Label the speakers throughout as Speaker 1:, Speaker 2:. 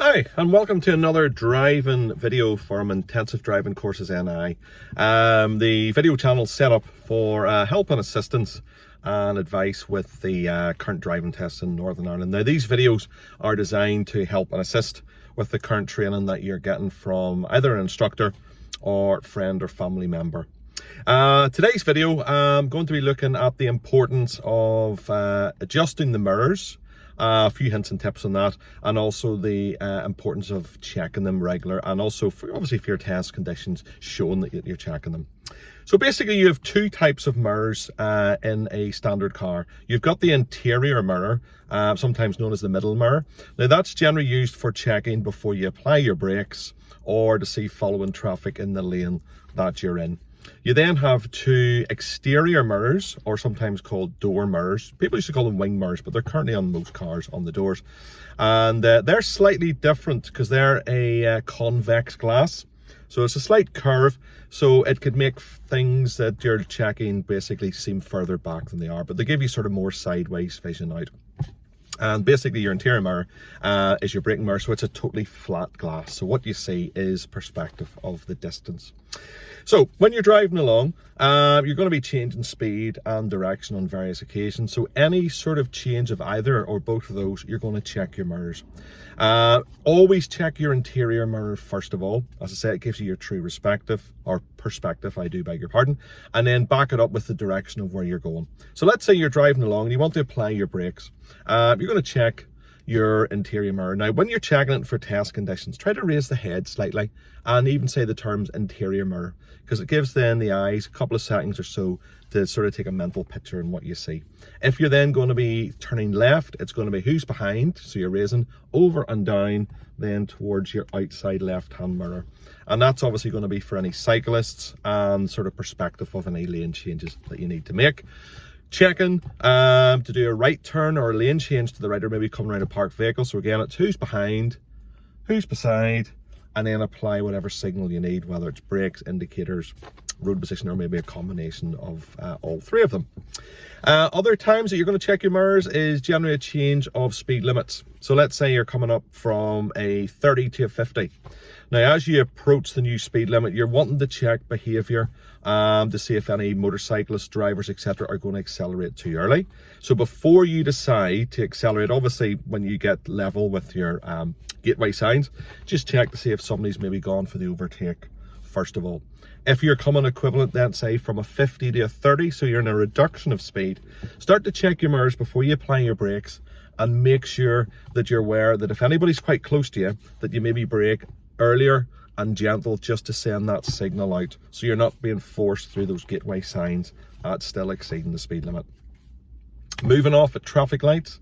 Speaker 1: Hi, and welcome to another driving video from Intensive Driving Courses NI. The video channel is set up for help and assistance and advice with the current driving tests in Northern Ireland. Now, these videos are designed to help and assist with the current training that you're getting from either an instructor or friend or family member. Today's video, I'm going to be looking at the importance of adjusting the mirrors. A few hints and tips on that, and also the importance of checking them regular, and also obviously for your test conditions, showing that you're checking them. So basically you have two types of mirrors in a standard car. You've got the interior mirror, sometimes known as the middle mirror. Now that's generally used for checking before you apply your brakes or to see following traffic in the lane that you're in. You then have two exterior mirrors, or sometimes called door mirrors. People used to call them wing mirrors, but they're currently on most cars on the doors. And they're slightly different because they're a convex glass. So it's a slight curve, so it could make things that you're checking basically seem further back than they are, but they give you sort of more sideways vision out. And basically your interior mirror is your braking mirror, so it's a totally flat glass. So what you see is perspective of the distance. So when you're driving along, you're going to be changing speed and direction on various occasions. So any sort of change of either or both of those, you're going to check your mirrors. Always check your interior mirror first of all. As I say, it gives you your true perspective, I do beg your pardon, and then back it up with the direction of where you're going. So let's say you're driving along and you want to apply your brakes. You're going to check your interior mirror. Now, when you're checking it for test conditions, try to raise the head slightly and even say the terms interior mirror, because it gives then the eyes a couple of seconds or so to sort of take a mental picture in what you see. If you're then going to be turning left, it's going to be who's behind, so you're raising over and down then towards your outside left hand mirror, and that's obviously going to be for any cyclists and sort of perspective of any lane changes that you need to make. Checking to do a right turn or a lane change to the right, or maybe coming around a parked vehicle. So again, it's who's behind, who's beside, and then apply whatever signal you need, whether it's brakes, indicators, road position, or maybe a combination of all three of them. Other times that you're going to check your mirrors is generally a change of speed limits. So let's say you're coming up from a 30 to a 50. Now, as you approach the new speed limit, you're wanting to check behaviour to see if any motorcyclists, drivers, etc. are going to accelerate too early. So before you decide to accelerate, obviously when you get level with your gateway signs, just check to see if somebody's maybe gone for the overtake first of all. If you're coming equivalent then, say from a 50 to a 30, so you're in a reduction of speed, start to check your mirrors before you apply your brakes, and make sure that you're aware that if anybody's quite close to you, that you maybe brake earlier and gentle, just to send that signal out, so you're not being forced through those gateway signs at still exceeding the speed limit. Moving off at traffic lights,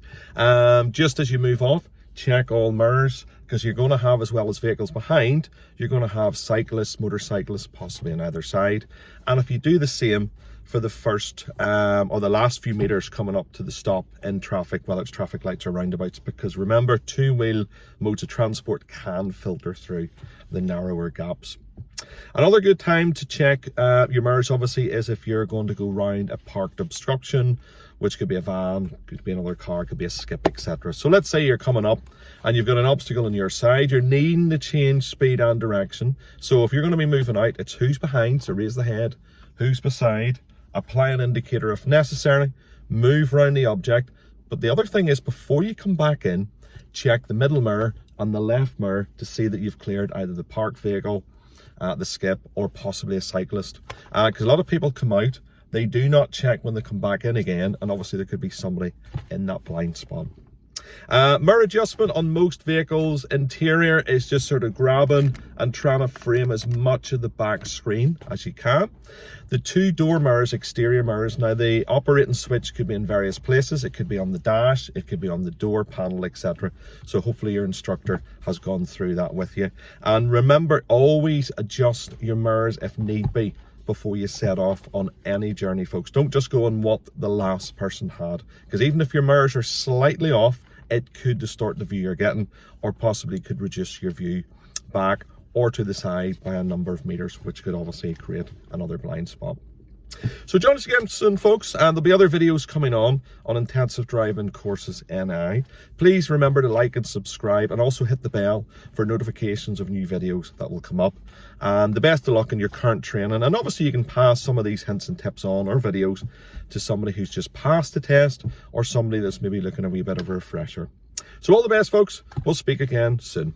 Speaker 1: just as you move off, check all mirrors, because you're going to have, as well as vehicles behind, you're going to have cyclists, motorcyclists possibly on either side. And if you do the same for the first or the last few meters coming up to the stop in traffic, whether it's traffic lights or roundabouts, because remember, two-wheel modes of transport can filter through the narrower gaps. Another good time to check your mirrors obviously is if you're going to go round a parked obstruction, which could be a van, could be another car, could be a skip, etc. So let's say you're coming up and you've got an obstacle on your side, you're needing to change speed and direction. So if you're going to be moving out, it's who's behind, so raise the head, who's beside, apply an indicator if necessary, move around the object. But the other thing is, before you come back in, check the middle mirror and the left mirror to see that you've cleared either the parked vehicle, the skip, or possibly a cyclist. Because a lot of people come out, they do not check when they come back in again, and obviously there could be somebody in that blind spot. Mirror adjustment on most vehicles interior is just sort of grabbing and trying to frame as much of the back screen as you can. The two door mirrors, exterior mirrors, now the operating switch could be in various places. It could be on the dash, it could be on the door panel, etc. So hopefully your instructor has gone through that with you. And remember, always adjust your mirrors if need be before you set off on any journey, folks. Don't just go on what the last person had, because even if your mirrors are slightly off, it could distort the view you're getting, or possibly could reduce your view back or to the side by a number of meters, which could obviously create another blind spot. So join us again soon, folks, and there'll be other videos coming on Intensive Driving Courses NI. Please remember to like and subscribe, and also hit the bell for notifications of new videos that will come up. And the best of luck in your current training, and obviously you can pass some of these hints and tips on, or videos, to somebody who's just passed the test, or somebody that's maybe looking a wee bit of a refresher. So all the best, folks. We'll speak again soon.